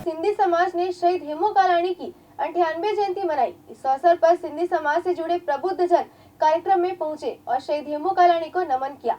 सिंधी समाज ने शहीद हेमू कालाणी की 98वीं जयंती मनाई। इस अवसर पर सिंधी समाज से जुड़े प्रबुद्ध जन कार्यक्रम में पहुंचे और शहीद हेमू कालाणी को नमन किया।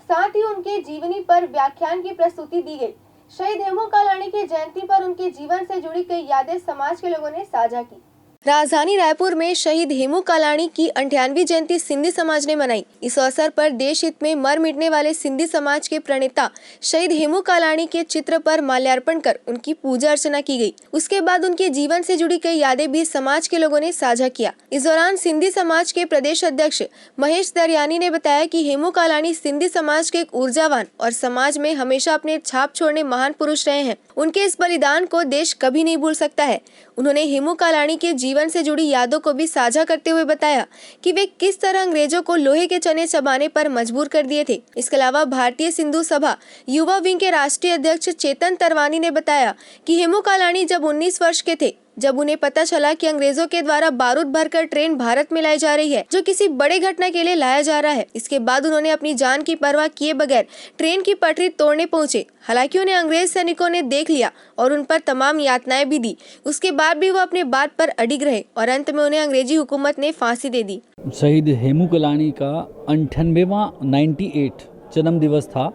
साथ ही उनके जीवनी पर व्याख्यान की प्रस्तुति दी गई। शहीद हेमू कालाणी की जयंती पर उनके जीवन से जुड़ी कई यादें समाज के लोगों ने साझा की। राजधानी रायपुर में शहीद हेमू कालाणी की 98वीं जयंती सिंधी समाज ने मनाई। इस अवसर पर देश हित में मर मिटने वाले सिंधी समाज के प्रणेता शहीद हेमू कालाणी के चित्र पर माल्यार्पण कर उनकी पूजा अर्चना की गई। उसके बाद उनके जीवन से जुड़ी कई यादें भी समाज के लोगों ने साझा किया। इस दौरान सिंधी समाज के प्रदेश अध्यक्ष महेश दरियानी ने बताया कि हेमू कालाणी सिंधी समाज के एक ऊर्जावान और समाज में हमेशा अपने छाप छोड़ने महान पुरुष रहे हैं। उनके इस बलिदान को देश कभी नहीं भूल सकता है। उन्होंने हेमू कालाणी के जीवन से जुड़ी यादों को भी साझा करते हुए बताया कि वे किस तरह अंग्रेजों को लोहे के चने चबाने पर मजबूर कर दिए थे। इसके अलावा भारतीय सिंधु सभा युवा विंग के राष्ट्रीय अध्यक्ष चेतन तरवानी ने बताया कि हेमू कालाणी जब 19 वर्ष के थे, जब उन्हें पता चला कि अंग्रेजों के द्वारा बारूद भरकर ट्रेन भारत में लाई जा रही है, जो किसी बड़े घटना के लिए लाया जा रहा है। इसके बाद उन्होंने अपनी जान की परवाह किए बगैर ट्रेन की पटरी तोड़ने पहुंचे। हालांकि उन्हें अंग्रेज सैनिकों ने देख लिया और उन पर तमाम यातनाएं भी दी। उसके बाद भी वो अपने बात पर अडिग रहे और अंत में उन्हें अंग्रेजी हुकूमत ने फांसी दे दी। शहीद हेमू कालाणी का 98वां 98 जन्म दिवस था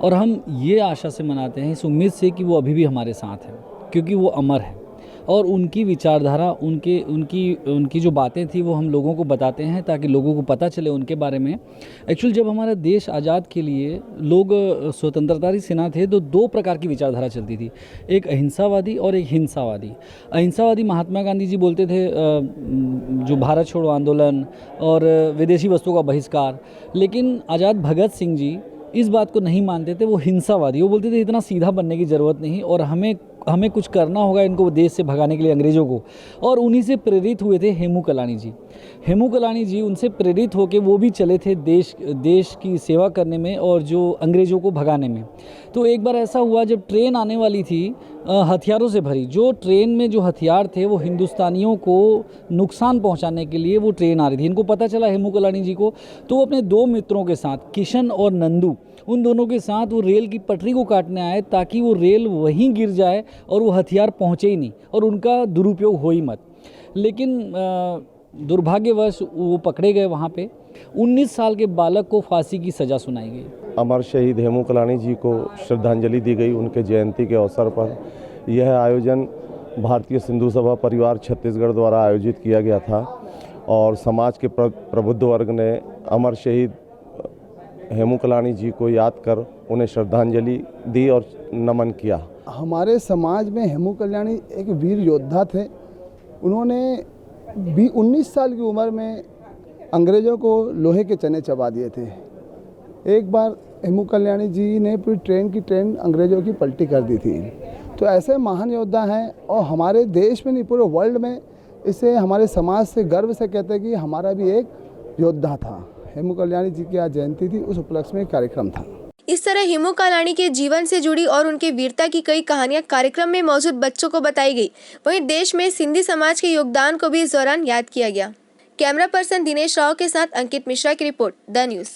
और हम ये आशा से मनाते हैं, इस उम्मीद से कि वो अभी भी हमारे साथ है, क्योंकि वो अमर है और उनकी विचारधारा, उनकी जो बातें थी वो हम लोगों को बताते हैं ताकि लोगों को पता चले उनके बारे में। एक्चुअली जब हमारा देश आज़ाद के लिए लोग स्वतंत्रता सेना थे तो दो प्रकार की विचारधारा चलती थी, एक अहिंसावादी और एक हिंसावादी। अहिंसावादी महात्मा गांधी जी बोलते थे जो भारत छोड़ो आंदोलन और विदेशी वस्तुओं का बहिष्कार, लेकिन आज़ाद भगत सिंह जी इस बात को नहीं मानते थे, वो हिंसावादी। वो बोलते थे इतना सीधा बनने की ज़रूरत नहीं और हमें कुछ करना होगा इनको देश से भगाने के लिए, अंग्रेज़ों को। और उन्हीं से प्रेरित हुए थे हेमू कालाणी जी। हेमू कालाणी जी उनसे प्रेरित होकर वो भी चले थे देश की सेवा करने में और जो अंग्रेज़ों को भगाने में। तो एक बार ऐसा हुआ जब ट्रेन आने वाली थी हथियारों से भरी, जो ट्रेन में जो हथियार थे वो हिंदुस्तानियों को नुकसान पहुंचाने के लिए वो ट्रेन आ रही थी। इनको पता चला हेमू कालाणी जी को, तो वो अपने दो मित्रों के साथ, किशन और नंदू, उन दोनों के साथ वो रेल की पटरी को काटने आए ताकि वो रेल वहीं गिर जाए और वो हथियार पहुँचे ही नहीं और उनका दुरुपयोग हो ही मत। लेकिन दुर्भाग्यवश वो पकड़े गए। वहाँ पे 19 साल के बालक को फांसी की सज़ा सुनाई गई। अमर शहीद हेमू कालाणी जी को श्रद्धांजलि दी गई उनके जयंती के अवसर पर। यह आयोजन भारतीय सिंधु सभा परिवार छत्तीसगढ़ द्वारा आयोजित किया गया था और समाज के प्रबुद्ध वर्ग ने अमर शहीद हेमू कालाणी जी को याद कर उन्हें श्रद्धांजलि दी और नमन किया। हमारे समाज में हेमू कालाणी एक वीर योद्धा थे। उन्होंने भी 19 साल की उम्र में अंग्रेज़ों को लोहे के चने चबा दिए थे। एक बार हेमू कालाणी जी ने पूरी ट्रेन अंग्रेज़ों की पलटी कर दी थी। तो ऐसे महान योद्धा हैं और हमारे देश में नहीं पूरे वर्ल्ड में इसे हमारे समाज से गर्व से कहते हैं कि हमारा भी एक योद्धा था। हेमू कालाणी जी की आज जयंती थी, उस उपलक्ष्य में कार्यक्रम था। इस तरह हेमू कालाणी के जीवन से जुड़ी और उनके वीरता की कई कहानियां कार्यक्रम में मौजूद बच्चों को बताई गई। वहीं देश में सिंधी समाज के योगदान को भी इस दौरान याद किया गया। कैमरा पर्सन दिनेश राव के साथ अंकित मिश्रा की रिपोर्ट, द न्यूज़।